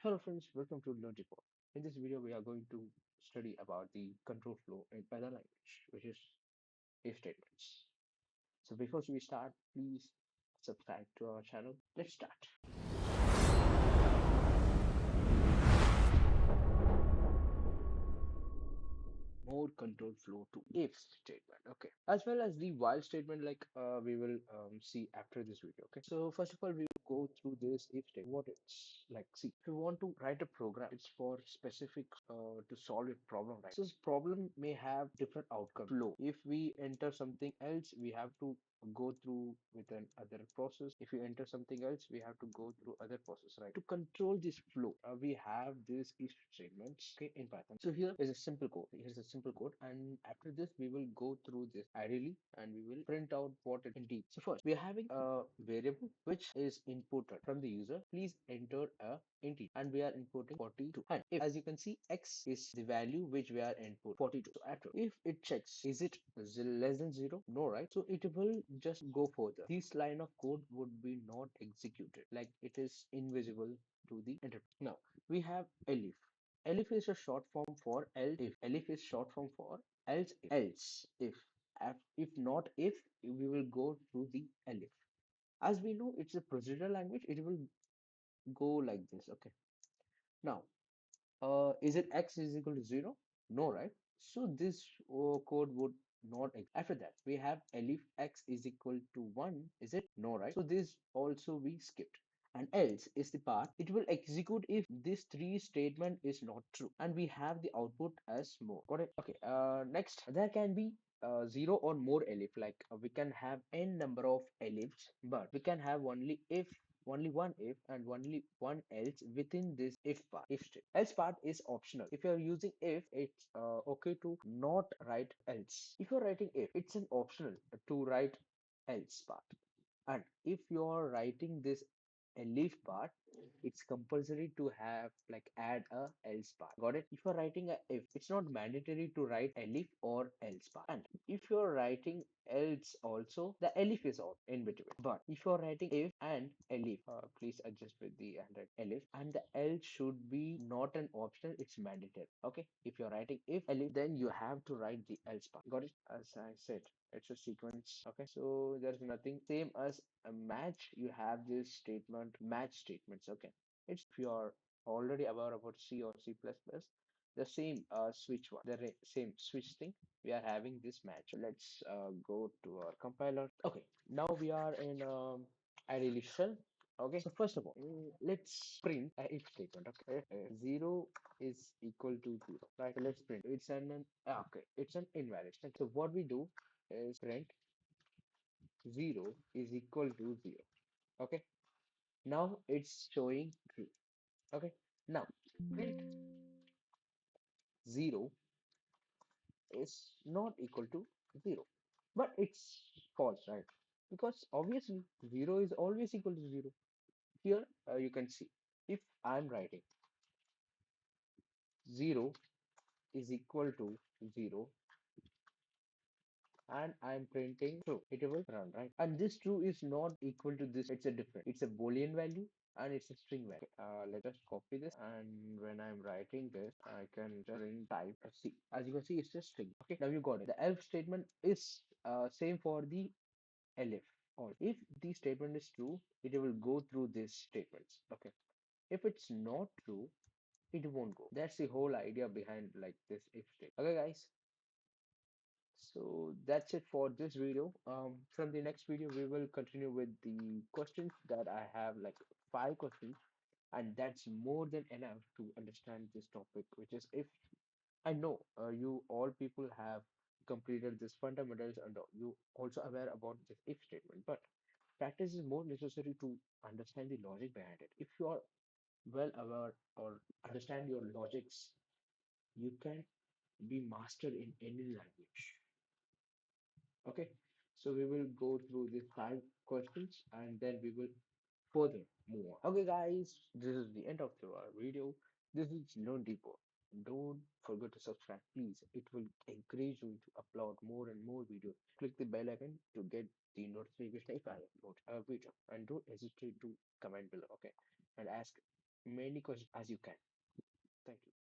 Hello friends, welcome to Learn Report. In this video, we are going to study about the control flow in Python language, which is if statements. So before we start, please subscribe to our channel. Let's start. More control flow to if statement, okay, as well as the while statement, like we will see after this video. Okay, so first of all, we will go through this if statement, what it's like. See, if you want to write a program, it's for specific to solve a problem, right? So this problem may have different outcome flow. If we enter something else, we have to go through with an other process. If you enter something else, we have to go through other process, right? To control this flow, we have this if statements, okay, in Python. So here is a simple code. Here's a simple code, and after this we will go through this ideally and we will print out what it indeed. So first we are having a variable which is inputted from the user. Please enter a integer, and we are importing 42. And if, as you can see, x is the value which we are input 42. So after, if it checks, is it less than 0? No, right? So it will just go further. This line of code would be not executed, like it is invisible to the interpreter. Now we have elif. Elif is a short form for else if. Elif is short form for else if. Else if. If not if, we will go through the elif. As we know, it's a procedural language. It will go like this. Okay. Now, is it x is equal to 0? No, right? So this code would not after that we have elif x is equal to 1. Is it? No, right? So this also we skipped. And else is the part it will execute if this three statement is not true, and we have the output as more. Got it? Okay, next there can be zero or more elif, like we can have n number of elifs, but we can have only one if and only one else within this if part. If state else part is optional. If you're using if, it's okay to not write else. If you're writing if, it's an optional to write else part. And if you're writing this elif part, it's compulsory to have like add a else part. Got it? If you're writing a if, it's not mandatory to write elif or else part. And if you're writing else also, the elif is all in between. But if you're writing if and elif, please adjust with the 100 elif, and the else should be not an optional, it's mandatory. Okay, if you're writing if elif, then you have to write the else part. Got it? As I said, it's a sequence. Okay, so there's nothing same as a match. You have this statement, match statements. Okay, it's if you are already aware about C or C++, the same switch one, the same switch thing, we are having this match. So let's go to our compiler. Okay, now we are in ideally shell. Okay, so first of all, let's print a if statement. Okay, 0 is equal to 0, right? So let's print. It's okay, it's an invalid. So what we do is print 0 is equal to 0. Okay, now it's showing true. Okay, now print 0 is not equal to 0, but it's false, right? Because obviously 0 is always equal to 0. Here you can see, if I'm writing 0 is equal to 0 and I'm printing true, it will run, right? And this true is not equal to this, it's a different, it's a boolean value and it's a string value. Let us copy this, and when I'm writing this, I can just type a C. As you can see, it's just string. Okay, now you got it. The elf statement is same for the elif. Or if the statement is true, it will go through these statements. Okay, if it's not true, it won't go. That's the whole idea behind like this if statement. Okay, guys, so that's it for this video. From the next video, we will continue with the questions that I have, like 5 questions, and that's more than enough to understand this topic, which is if. I know you all people have completed this fundamentals and you also aware about this if statement, but practice is more necessary to understand the logic behind it. If you are well aware or understand your logics, you can be master in any language. Okay, so we will go through these 5 questions and then we will further move on. Okay, guys, this is the end of our video. This is Learn Deeper. Don't forget to subscribe, please. It will encourage you to upload more and more videos. Click the bell icon to get the notification if I upload a video, and don't hesitate to comment below. Okay, and ask many questions as you can.